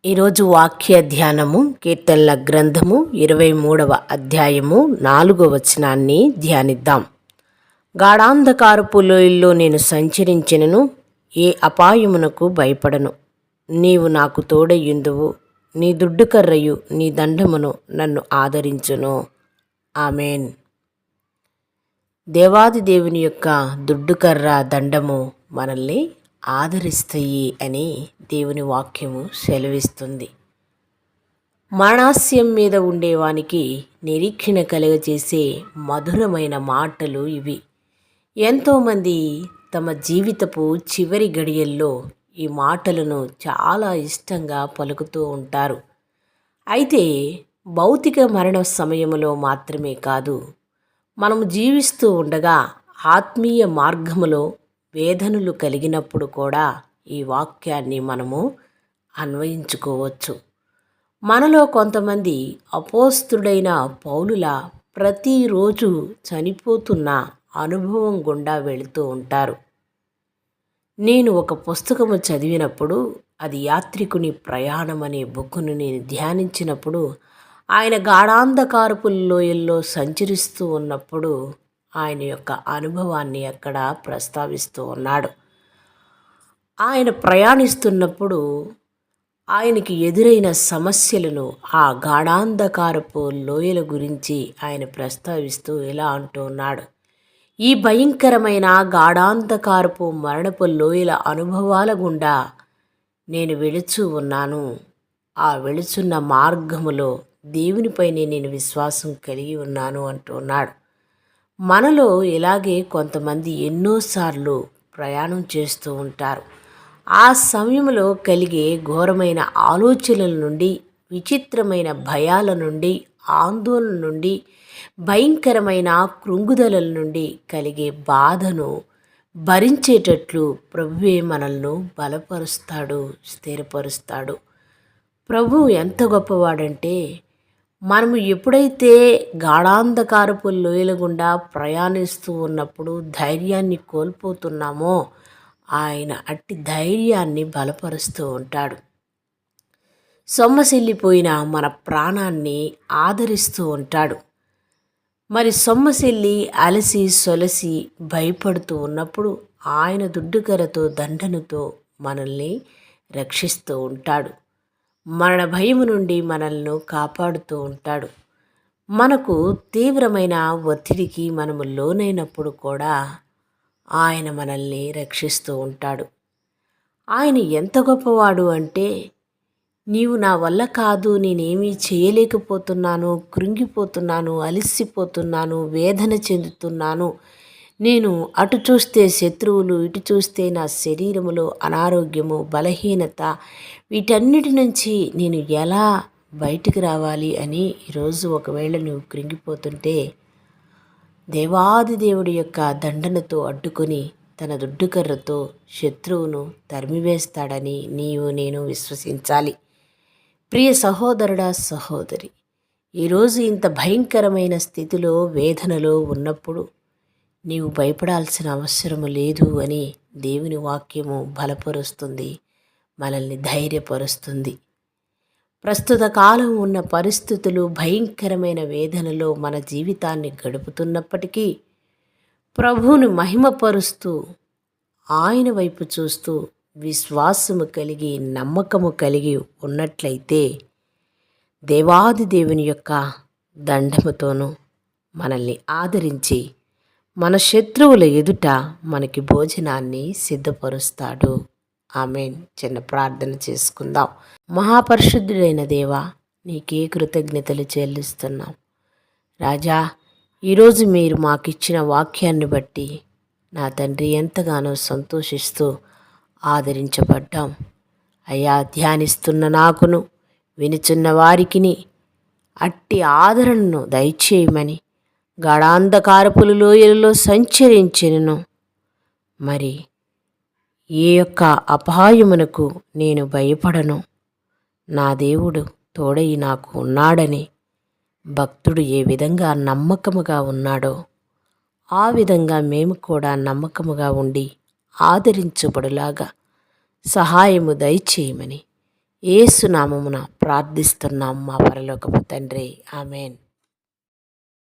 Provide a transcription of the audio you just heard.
ఈరోజు వాక్య ధ్యానము కీర్తనల గ్రంథము 23వ అధ్యాయము 4వ వచనాన్ని ధ్యానిద్దాం. గాఢాంధకారపు లోయల్లో నేను సంచరించినను ఏ అపాయమునకు భయపడను. నీవు నాకు తోడయ్యుందువు, నీ దుడ్డుకర్రయు నీ దండమును నన్ను ఆదరించును. ఆమెన్. దేవాది దేవుని యొక్క దుడ్డుకర్ర దండము మనల్ని ఆదరిస్తాయి అని దేవుని వాక్యము సెలవిస్తుంది. మరణాస్యం మీద ఉండేవానికి నిరీక్షణ కలుగజేసే మధురమైన మాటలు ఇవి. ఎంతోమంది తమ జీవితపు చివరి గడియల్లో ఈ మాటలను చాలా ఇష్టంగా పలుకుతూ ఉంటారు. అయితే భౌతిక మరణ సమయంలో మాత్రమే కాదు, మనము జీవిస్తూ ఉండగా ఆత్మీయ మార్గములో వేదనలు కలిగినప్పుడు కూడా ఈ వాక్యాన్ని మనము అన్వయించుకోవచ్చు. మనలో కొంతమంది అపోస్తుడైన పౌలుల ప్రతిరోజు చనిపోతున్న అనుభవం గుండా వెళుతూ ఉంటారు. నేను ఒక పుస్తకము చదివినప్పుడు, అది యాత్రికుని ప్రయాణం అనే బుక్కును నేను ధ్యానించినప్పుడు, ఆయన గాఢాంధకారపు లోయల్లో సంచరిస్తూ ఉన్నప్పుడు ఆయన యొక్క అనుభవాన్ని అక్కడ ప్రస్తావిస్తూ ఉన్నాడు. ఆయన ప్రయాణిస్తున్నప్పుడు ఆయనకి ఎదురైన సమస్యలను, ఆ గాఢాంధకారపు లోయల గురించి ఆయన ప్రస్తావిస్తూ ఇలా అంటూ ఉన్నాడు. ఈ భయంకరమైన గాఢాంధకారపు మరణపు లోయల అనుభవాల గుండా నేను వెళుచూ ఉన్నాను. ఆ వెళుచున్న మార్గములో దేవునిపైనే నేను విశ్వాసం కలిగి ఉన్నాను అంటున్నాడు. మనలో ఇలాగే కొంతమంది ఎన్నోసార్లు ప్రయాణం చేస్తూ ఉంటారు. ఆ సమయంలో కలిగే ఘోరమైన ఆలోచనల నుండి, విచిత్రమైన భయాల నుండి, ఆందోళన నుండి, భయంకరమైన కృంగుదలల నుండి కలిగే బాధను భరించేటట్లు ప్రభువే మనల్ని బలపరుస్తాడు, స్థిరపరుస్తాడు. ప్రభువు ఎంత గొప్పవాడంటే, మనము ఎప్పుడైతే గాఢాంధకారపు లోయల గుండా ప్రయాణిస్తూ ఉన్నప్పుడు ధైర్యాన్ని కోల్పోతున్నామో, ఆయన అట్టి ధైర్యాన్ని బలపరుస్తూ ఉంటాడు. సొమ్మసిల్లిపోయిన మన ప్రాణాన్ని ఆదరిస్తూ ఉంటాడు. మరి సొమ్మసిల్లి అలసి సొలసి భయపడుతూ ఉన్నప్పుడు ఆయన దుడ్డుకరతో దండనుతో మనల్ని రక్షిస్తూ ఉంటాడు. మరణ భయము నుండి మనల్ని కాపాడుతూ ఉంటాడు. మనకు తీవ్రమైన ఒత్తిడికి మనము లోనైనప్పుడు కూడా ఆయన మనల్ని రక్షిస్తూ ఉంటాడు. ఆయన ఎంత గొప్పవాడు అంటే, నీవు నా వల్ల కాదు, నేనేమీ చేయలేకపోతున్నాను, కృంగిపోతున్నాను, అలసిపోతున్నాను, వేదన చెందుతున్నాను, నేను అటు చూస్తే శత్రువులు, ఇటు చూస్తే నా శరీరములో అనారోగ్యము, బలహీనత, వీటన్నిటి నుంచి నేను ఎలా బయటికి రావాలి అని ఈరోజు ఒకవేళ నువ్వు కృంగిపోతుంటే, దేవాది దేవుడి యొక్క దండనతో అడ్డుకొని తన దుడ్డుకర్రతో శత్రువును తరిమివేస్తాడని నీవు నేను విశ్వసించాలి. ప్రియ సహోదరుడా, సహోదరి, ఈరోజు ఇంత భయంకరమైన స్థితిలో, వేదనలో ఉన్నప్పుడు నీవు భయపడాల్సిన అవసరము లేదు అని దేవుని వాక్యము బలపరుస్తుంది, మనల్ని ధైర్యపరుస్తుంది. ప్రస్తుత కాలం ఉన్న పరిస్థితులు భయంకరమైన వేదనలో మన జీవితాన్ని గడుపుతున్నప్పటికీ, ప్రభువును మహిమపరుస్తూ ఆయన వైపు చూస్తూ విశ్వాసము కలిగి, నమ్మకము కలిగి ఉన్నట్లయితే, దేవాది దేవుని యొక్క దండముతోనూ మనల్ని ఆదరించి మన శత్రువుల ఎదుట మనకి భోజనాన్ని సిద్ధపరుస్తాడు. ఆమెన్. చిన్న ప్రార్థన చేసుకుందాం. మహాపరిశుద్ధుడైన దేవా, నీకే కృతజ్ఞతలు చెల్లిస్తున్నాం. రాజా, ఈరోజు మీరు మాకిచ్చిన వాక్యాన్ని బట్టి నా తండ్రి ఎంతగానో సంతోషిస్తూ ఆదరించబడ్డాం. అయ్యా, ధ్యానిస్తున్న నాకును, వినుచున్న వారికిని అట్టి ఆదరణను దయచేయమని, గాఢాంధకారపు లోయలలో సంచరించెను మరి ఏ యొక్క అపాయమునకు నేను భయపడను, నా దేవుడు తోడై నాకు ఉన్నాడని భక్తుడు ఏ విధంగా నమ్మకముగా ఉన్నాడో, ఆ విధంగా మేము కూడా నమ్మకముగా ఉండి ఆదరించబడులాగా సహాయము దయచేయమని యేసు నామమున ప్రార్థిస్తున్నాం మా పరలోకపు తండ్రి. ఆమెన్.